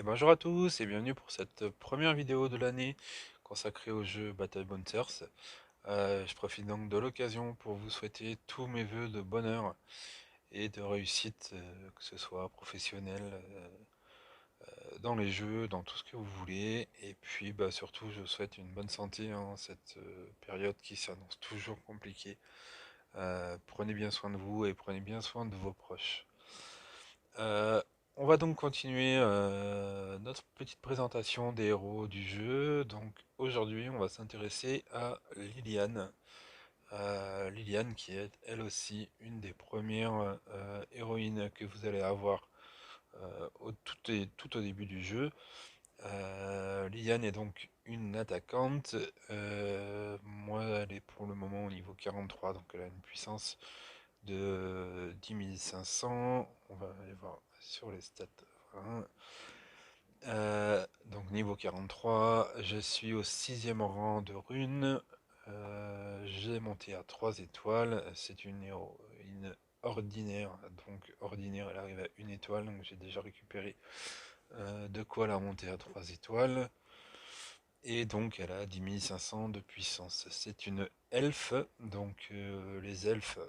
Et bonjour à tous et bienvenue pour cette première vidéo de l'année consacrée au jeu Battle Bouncers. Je profite donc de l'occasion pour vous souhaiter tous mes vœux de bonheur et de réussite, que ce soit professionnel, dans les jeux, dans tout ce que vous voulez. Et puis surtout, je vous souhaite une bonne santé en cette période qui s'annonce toujours compliquée. Prenez bien soin de vous et prenez bien soin de vos proches. Euh, on va donc continuer notre petite présentation des héros du jeu. Donc aujourd'hui, on va s'intéresser à Liliane. Liliane qui est elle aussi une des premières héroïnes que vous allez avoir tout au début du jeu. Liliane est donc une attaquante. Moi, elle est pour le moment au niveau 43, donc elle a une puissance de 10 500. On va aller voir sur les stats. Voilà. Donc niveau 43, je suis au 6e rang de rune. J'ai monté à 3 étoiles. C'est une héroïne ordinaire. Donc ordinaire, elle arrive à 1 étoile. Donc j'ai déjà récupéré de quoi la monter à 3 étoiles. Et donc elle a 10 500 de puissance. C'est une elfe, donc les elfes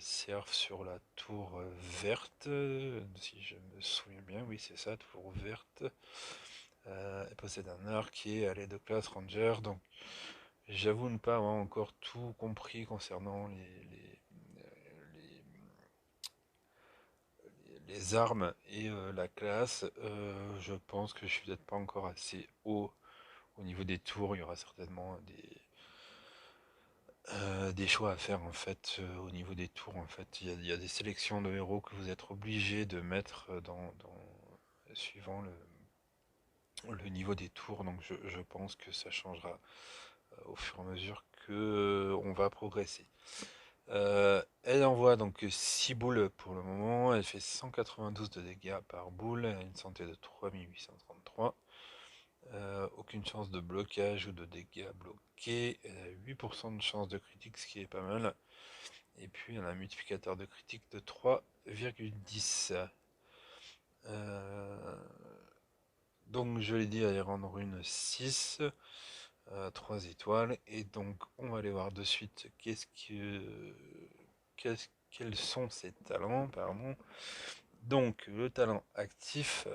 servent sur la tour verte, si je me souviens bien, oui c'est ça, tour verte. Elle possède un arc et elle est de classe ranger, donc j'avoue ne pas avoir encore tout compris concernant les armes et la classe. Je pense que je suis peut-être pas encore assez haut au niveau des tours, il y aura certainement des choix à faire en fait au niveau des tours. En fait il y a des sélections de héros que vous êtes obligé de mettre suivant le niveau des tours, donc je pense que ça changera au fur et à mesure que on va progresser. Elle envoie donc 6 boules pour le moment, elle fait 192 de dégâts par boule, elle a une santé de 3833. Aucune chance de blocage ou de dégâts bloqués, 8% de chance de critique, ce qui est pas mal. Et puis on a un multiplicateur de critique de 3,10. Euh, donc je l'ai dit, aller rendre une 6, 3 étoiles. Et donc on va aller voir de suite quels sont ses talents. Pardon. Donc le talent actif,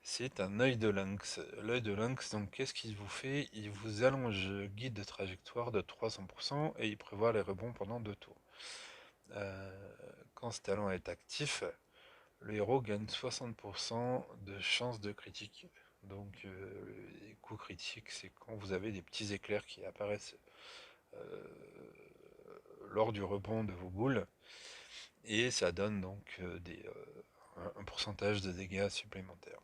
c'est un œil de lynx. L'œil de lynx, donc qu'est-ce qu'il vous fait? Il vous allonge guide de trajectoire de 300% et il prévoit les rebonds pendant 2 tours. Quand ce talent est actif, le héros gagne 60% de chance de critique. Donc les coups critiques, c'est quand vous avez des petits éclairs qui apparaissent euh, lors du rebond de vos boules. Et ça donne donc un pourcentage de dégâts supplémentaires.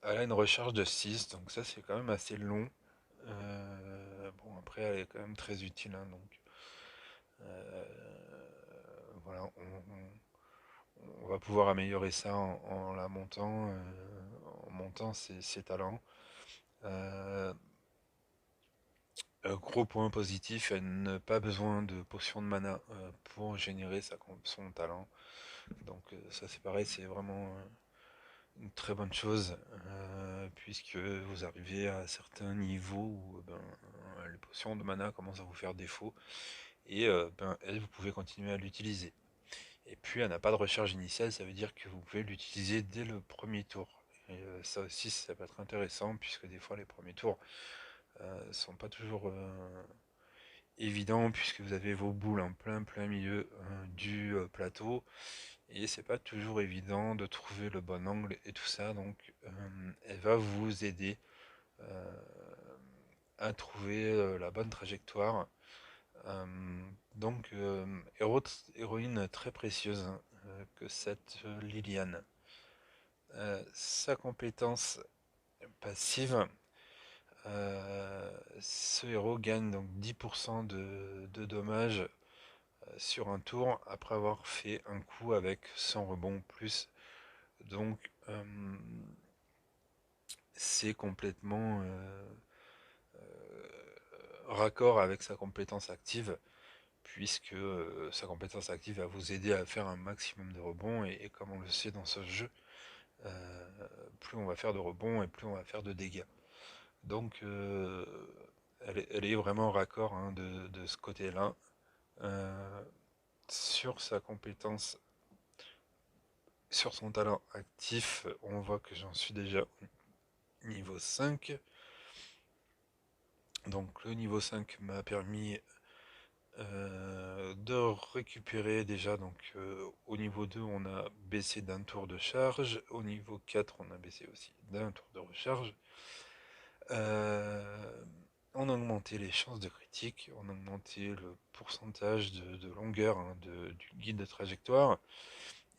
Elle a une recharge de 6, donc ça c'est quand même assez long. Bon, après elle est quand même très utile, hein, donc euh, voilà, on va pouvoir améliorer ça en la montant, en montant ses talents. Euh, Gros point positif, elle n'a pas besoin de potion de mana pour générer son talent. Donc ça c'est pareil, c'est vraiment une très bonne chose, puisque vous arrivez à certains niveaux où les potions de mana commencent à vous faire défaut, et elle, vous pouvez continuer à l'utiliser. Et puis elle n'a pas de recharge initiale, ça veut dire que vous pouvez l'utiliser dès le premier tour. Et ça aussi, ça peut être intéressant, puisque des fois les premiers tours sont pas toujours évidents, puisque vous avez vos boules en plein milieu du plateau, et c'est pas toujours évident de trouver le bon angle et tout ça, donc elle va vous aider euh, à trouver la bonne trajectoire. Euh, donc héroïne très précieuse, hein, que cette Liliane. Sa compétence passive, ce héros gagne donc 10% de dommages sur un tour après avoir fait un coup avec son rebond plus. Donc c'est complètement raccord avec sa compétence active, puisque sa compétence active va vous aider à faire un maximum de rebonds, et comme on le sait dans ce jeu, plus on va faire de rebonds et plus on va faire de dégâts. Donc elle est vraiment raccord hein, de ce côté-là. Euh, sur sa compétence, sur son talent actif, on voit que j'en suis déjà au niveau 5. Donc le niveau 5 m'a permis de récupérer déjà. Donc au niveau 2 on a baissé d'un tour de charge, au niveau 4 on a baissé aussi d'un tour de recharge. Euh, on a augmenté les chances de critique, on a augmenté le pourcentage de longueur hein, du guide de trajectoire.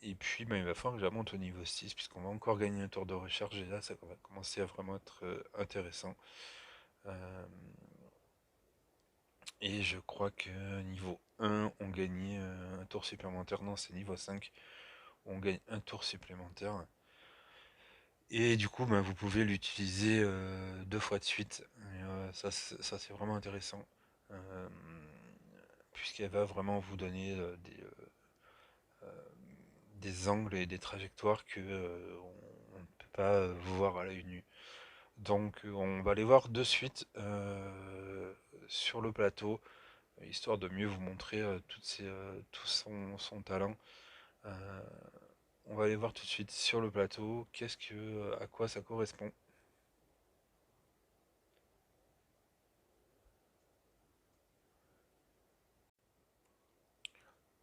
Et puis bah, il va falloir que je monte au niveau 6 puisqu'on va encore gagner un tour de recharge et là ça va commencer à vraiment être intéressant. Euh, et je crois que niveau 1 on gagnait un tour supplémentaire, non c'est niveau 5, on gagne un tour supplémentaire. Et du coup bah, vous pouvez l'utiliser 2 fois de suite. Et, ça c'est vraiment intéressant. Euh, puisqu'elle va vraiment vous donner des angles et des trajectoires que on ne peut pas voir à l'œil nu. Donc on va les voir de suite sur le plateau, histoire de mieux vous montrer tout son talent. Euh, on va aller voir tout de suite sur le plateau, à quoi ça correspond.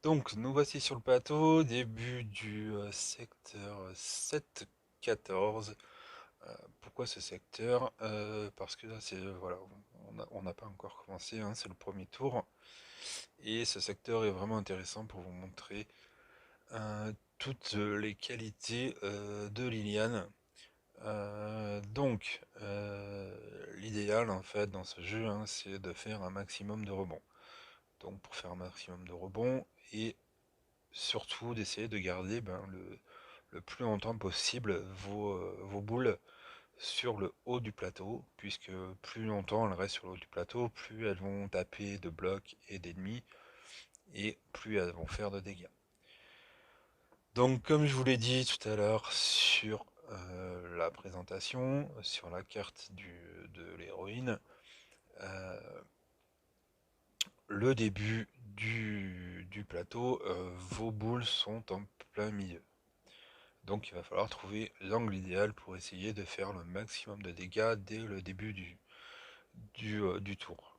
Donc nous voici sur le plateau, début du secteur 7-14. Pourquoi ce secteur? Parce que là c'est voilà, on n'a pas encore commencé, hein, c'est le premier tour. Et ce secteur est vraiment intéressant pour vous montrer toutes les qualités de Liliane. L'idéal en fait dans ce jeu, hein, c'est de faire un maximum de rebonds. Donc pour faire un maximum de rebonds et surtout d'essayer de garder ben, le plus longtemps possible vos boules sur le haut du plateau, puisque plus longtemps elles restent sur le haut du plateau, plus elles vont taper de blocs et d'ennemis, et plus elles vont faire de dégâts. Donc comme je vous l'ai dit tout à l'heure sur la présentation, sur la carte de l'héroïne, euh, le début du plateau, vos boules sont en plein milieu. Donc il va falloir trouver l'angle idéal pour essayer de faire le maximum de dégâts dès le début du tour.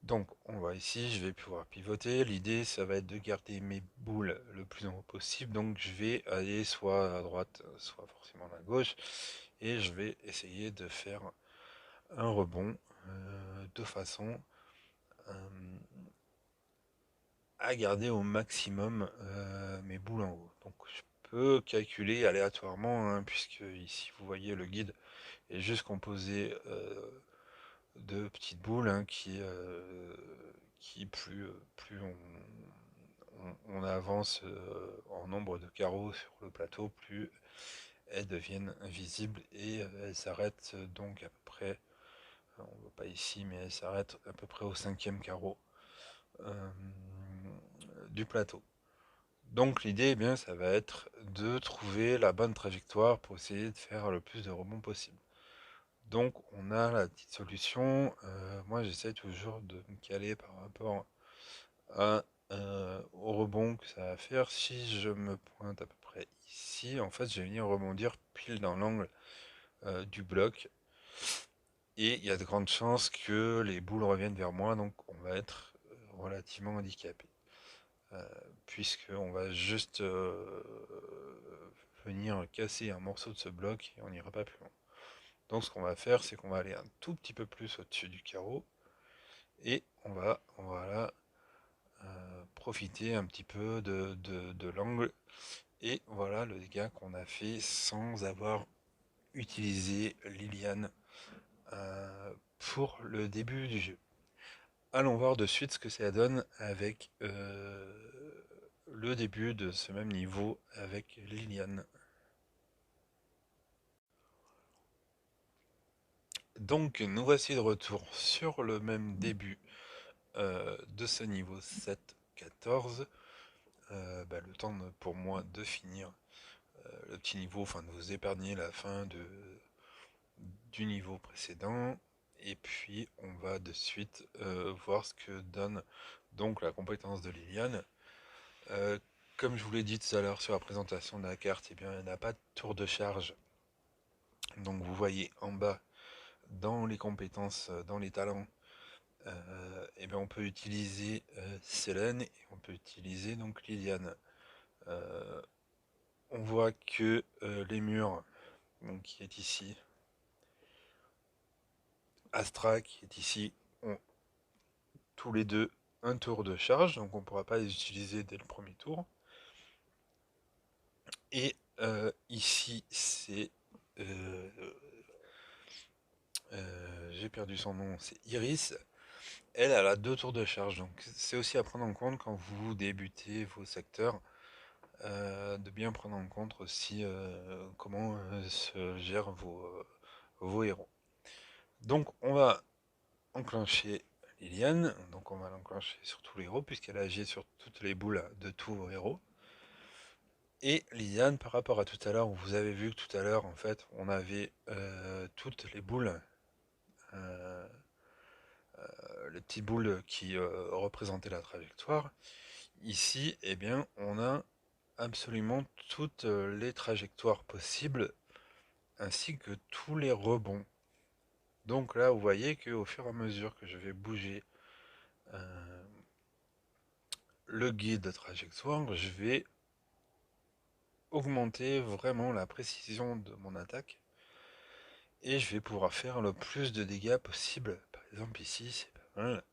Donc on va ici, je vais pouvoir pivoter. L'idée ça va être de garder mes boules le plus en haut possible. Donc je vais aller soit à droite, soit forcément à gauche. Et je vais essayer de faire un rebond de façon à garder au maximum mes boules en haut. Donc je peux calculer aléatoirement, hein, puisque ici vous voyez le guide est juste composé de petites boules hein, qui plus on avance en nombre de carreaux sur le plateau, plus elles deviennent invisibles et elles s'arrêtent donc à peu près, on ne voit pas ici, mais elles s'arrêtent à peu près au 5e carreau euh, du plateau. Donc l'idée, eh bien, ça va être de trouver la bonne trajectoire pour essayer de faire le plus de rebonds possible. Donc on a la petite solution. Moi j'essaie toujours de me caler par rapport au rebond que ça va faire. Si je me pointe à peu près ici, en fait je vais venir rebondir pile dans l'angle du bloc. Et il y a de grandes chances que les boules reviennent vers moi, donc on va être relativement handicapé. Puisqu'on va juste venir casser un morceau de ce bloc et on n'ira pas plus loin. Donc ce qu'on va faire, c'est qu'on va aller un tout petit peu plus au-dessus du carreau et on va profiter un petit peu de l'angle. Et voilà le dégât qu'on a fait sans avoir utilisé Liliane pour le début du jeu. Allons voir de suite ce que ça donne avec le début de ce même niveau avec Liliane. Donc nous voici de retour sur le même début de ce niveau 7-14. Le temps pour moi de finir le petit niveau, enfin de vous épargner la fin du niveau précédent. Et puis on va de suite voir ce que donne donc la compétence de Liliane. Comme je vous l'ai dit tout à l'heure sur la présentation de la carte, eh bien, elle n'a pas de tour de charge. Donc vous voyez en bas, dans les compétences, dans les talents, eh bien, on peut utiliser Selene et on peut utiliser donc Liliane. On voit que les murs, donc, qui est ici, Astra qui est ici, ont tous les deux un tour de charge, donc on ne pourra pas les utiliser dès le premier tour. Et ici, c'est... j'ai perdu son nom, c'est Iris. Elle a 2 tours de charge, donc c'est aussi à prendre en compte quand vous débutez vos secteurs, de bien prendre en compte aussi comment se gèrent vos héros. Donc on va enclencher Liliane, donc on va l'enclencher sur tous les héros, puisqu'elle agit sur toutes les boules de tous vos héros. Et Liliane, par rapport à tout à l'heure, vous avez vu que tout à l'heure, en fait, on avait toutes les boules, euh, les petites boules qui représentaient la trajectoire. Ici, eh bien, on a absolument toutes les trajectoires possibles, ainsi que tous les rebonds. Donc là, vous voyez qu'au fur et à mesure que je vais bouger le guide de trajectoire, je vais augmenter vraiment la précision de mon attaque et je vais pouvoir faire le plus de dégâts possible. Par exemple ici, c'est pas mal.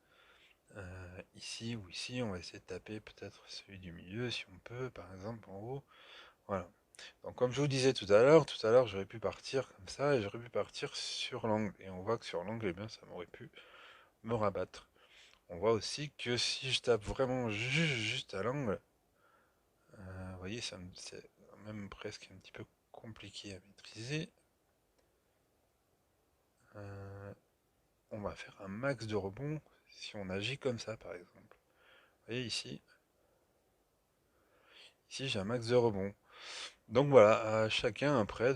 Ici ou ici, on va essayer de taper peut-être celui du milieu si on peut, par exemple en haut. Voilà. Donc comme je vous disais tout à l'heure, j'aurais pu partir comme ça et j'aurais pu partir sur l'angle. Et on voit que sur l'angle, eh bien, ça m'aurait pu me rabattre. On voit aussi que si je tape vraiment juste à l'angle, vous voyez, c'est même presque un petit peu compliqué à maîtriser. On va faire un max de rebond si on agit comme ça, par exemple. Vous voyez ici, j'ai un max de rebond. Donc voilà, à chacun après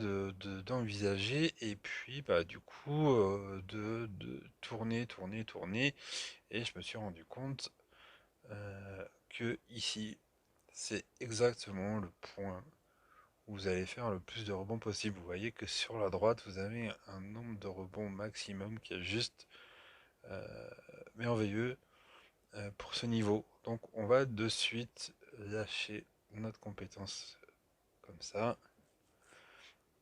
d'envisager et puis bah, du coup de tourner. Et je me suis rendu compte que ici, c'est exactement le point où vous allez faire le plus de rebonds possible. Vous voyez que sur la droite, vous avez un nombre de rebonds maximum qui est juste merveilleux pour ce niveau. Donc on va de suite lâcher notre compétence comme ça.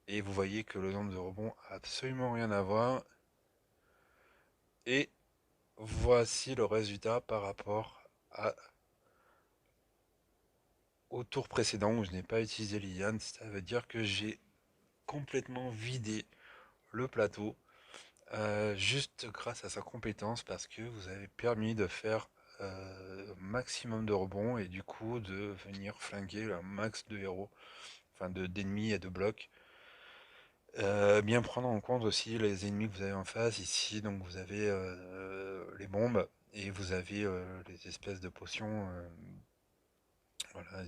Et vous voyez que le nombre de rebonds a absolument rien à voir. Et voici le résultat par rapport au tour précédent où je n'ai pas utilisé Liliane. Ça veut dire que j'ai complètement vidé le plateau juste grâce à sa compétence parce que vous avez permis de faire maximum de rebonds et du coup de venir flinguer un max de héros, enfin d'ennemis et de blocs. Bien prendre en compte aussi les ennemis que vous avez en face ici, donc vous avez les bombes et vous avez les espèces de potions, voilà,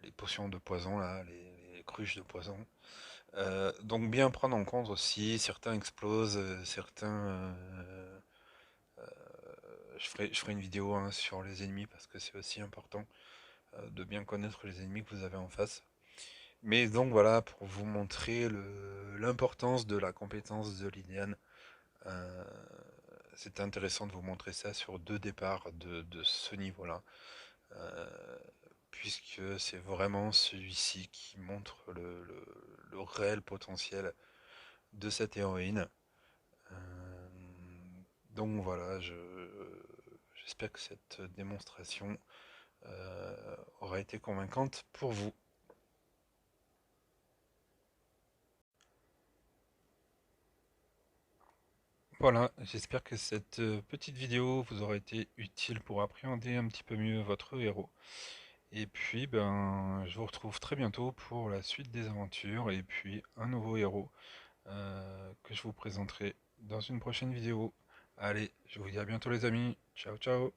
les potions de poison là, les cruches de poison. Donc bien prendre en compte aussi, certains explosent, certains... je ferai une vidéo hein, sur les ennemis parce que c'est aussi important de bien connaître les ennemis que vous avez en face. Mais donc voilà, pour vous montrer l'importance de la compétence de Liliane, euh, c'est intéressant de vous montrer ça sur 2 départs de ce niveau-là, euh, puisque c'est vraiment celui-ci qui montre le réel potentiel de cette héroïne. Euh, donc voilà, j'espère que cette démonstration aura été convaincante pour vous. Voilà, j'espère que cette petite vidéo vous aura été utile pour appréhender un petit peu mieux votre héros. Et puis, ben, je vous retrouve très bientôt pour la suite des aventures et puis un nouveau héros que je vous présenterai dans une prochaine vidéo. Allez, je vous dis à bientôt les amis. Ciao, ciao.